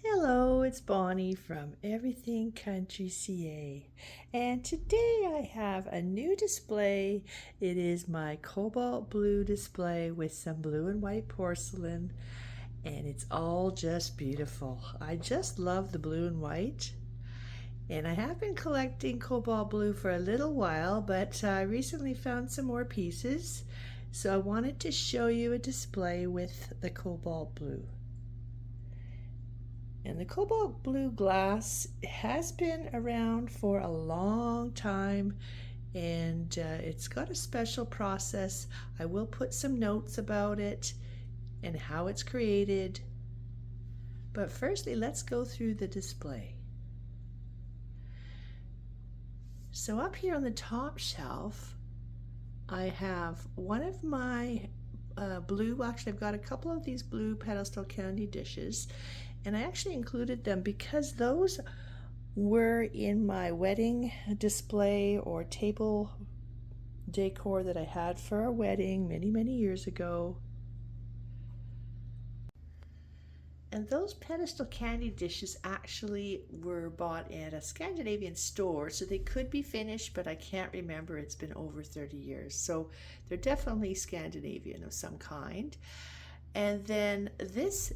Hello, it's Bonnie from Everything Country CA, and today I have a new display. It is my Cobalt Blue display with some blue and white porcelain, and it's all just beautiful. I just love the blue and white, and I have been collecting Cobalt Blue for a little while, but I recently found some more pieces, so I wanted to show you a display with the Cobalt Blue. And the Cobalt Blue glass has been around for a long time, and it's got a special process. I will put some notes about it and how it's created. But firstly, let's go through the display. So up here on the top shelf, I have one of my blue, actually I've got a couple of these blue pedestal candy dishes, and I actually included them because those were in my wedding display or table decor that I had for a wedding many years ago. And those pedestal candy dishes actually were bought at a Scandinavian store, so they could be finished, but I can't remember. It's been over 30 years. So they're definitely Scandinavian of some kind. And then this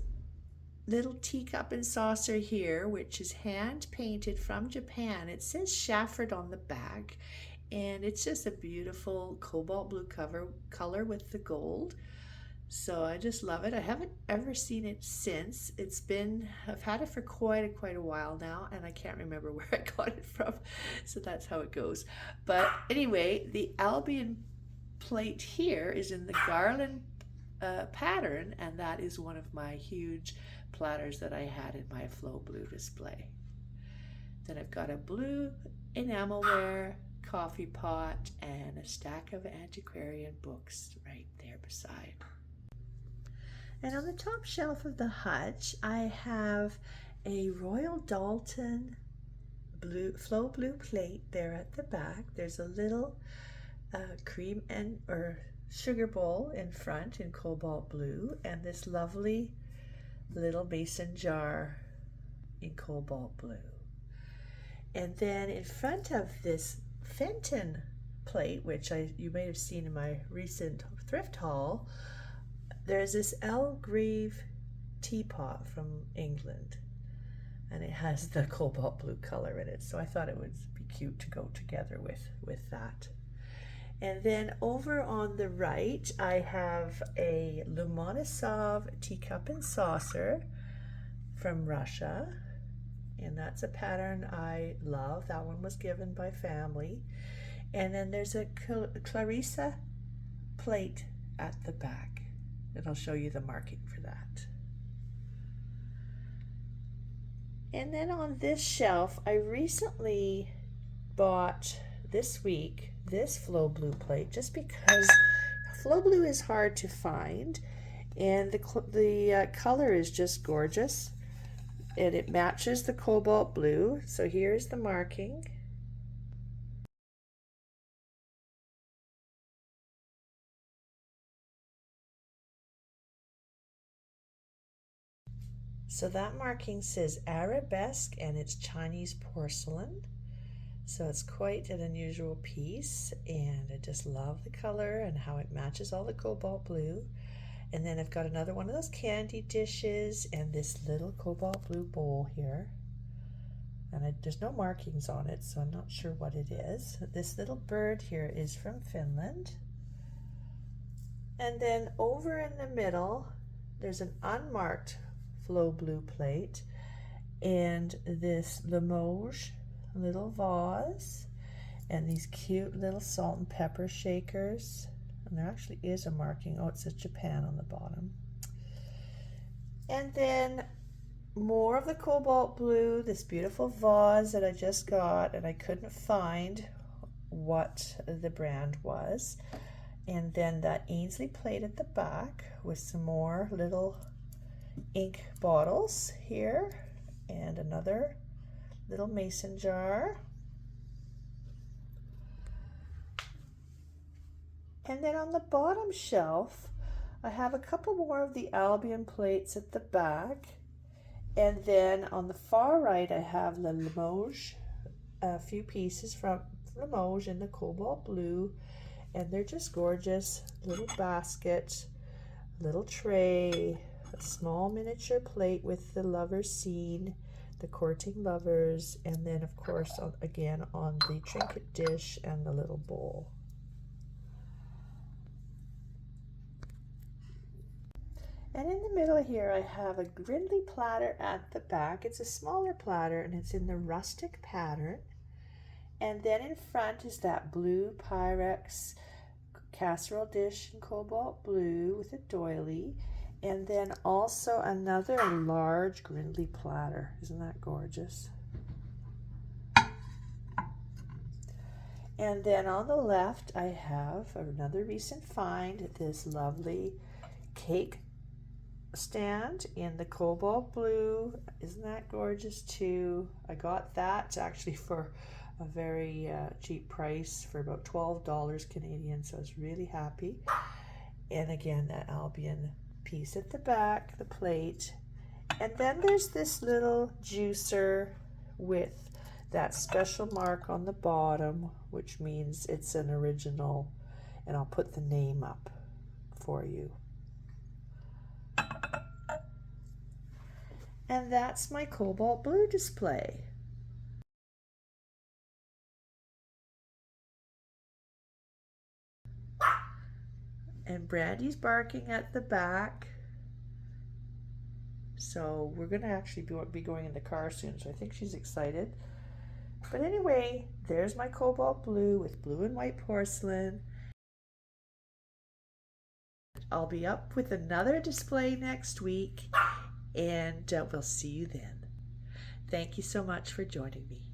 little teacup and saucer here, which is hand painted from Japan. It says Shafford on the back, and it's just a beautiful cobalt blue color with the gold. So I just love it. I haven't ever seen it since. I've had it for quite a while now, and I can't remember where I got it from. So that's how it goes. But anyway, the Albion plate here is in the garland pattern, and that is one of my huge platters that I had in my Flow Blue display. Then I've got a blue enamelware coffee pot and a stack of antiquarian books right there beside. And on the top shelf of the hutch, I have a Royal Doulton Flow Blue plate there at the back. There's a little cream or sugar bowl in front in Cobalt Blue, and this lovely little mason jar in Cobalt Blue. And then in front of this Fenton plate, which you may have seen in my recent thrift haul, there's this Ellegrieve teapot from England, and it has the Cobalt Blue color in it, so I thought it would be cute to go together with that. And then over on the right, I have a Lomonosov teacup and saucer from Russia. And that's a pattern I love. That one was given by family. And then there's a Clarissa plate at the back. And I'll show you the marking for that. And then on this shelf, I recently bought this week this Flow Blue plate, just because Flow Blue is hard to find, and the color is just gorgeous, and it matches the Cobalt Blue. So here's the marking. So that marking says arabesque, and it's Chinese porcelain. So it's quite an unusual piece, and I just love the color and how it matches all the Cobalt Blue. And then I've got another one of those candy dishes and this little Cobalt Blue bowl here. And there's no markings on it, so I'm not sure what it is. This little bird here is from Finland. And then over in the middle, there's an unmarked Flow Blue plate and this Limoge little vase and these cute little salt and pepper shakers, and there actually is a marking. Oh, it says Japan on the bottom. And then more of the Cobalt Blue, this beautiful vase that I just got, and I couldn't find what the brand was. And then that Ainsley plate at the back with some more little ink bottles here, and another little mason jar. And then on the bottom shelf, I have a couple more of the Albion plates at the back, And then on the far right, I have the Limoge, a few pieces from Limoge in the Cobalt Blue, and they're just gorgeous. Little basket, little tray, a small miniature plate with the lovers scene, the courting lovers, and then of course again on the trinket dish and the little bowl. And in the middle here I have a Grindley platter at the back. It's a smaller platter and it's in the rustic pattern. And then in front is that blue Pyrex casserole dish in Cobalt Blue with a doily. And then also another large Grindley platter. Isn't that gorgeous? And then on the left I have another recent find, this lovely cake stand in the Cobalt Blue. Isn't that gorgeous too? I got that actually for a very cheap price, for about $12 Canadian, so I was really happy. And again, that Albion piece at the back, the plate. And then there's this little juicer with that special mark on the bottom, which means it's an original, and I'll put the name up for you. And that's my Cobalt Blue display. And Brandy's barking at the back. So we're going to actually be going in the car soon, so I think she's excited. But anyway, there's my Cobalt Blue with blue and white porcelain. I'll be up with another display next week, and we'll see you then. Thank you so much for joining me.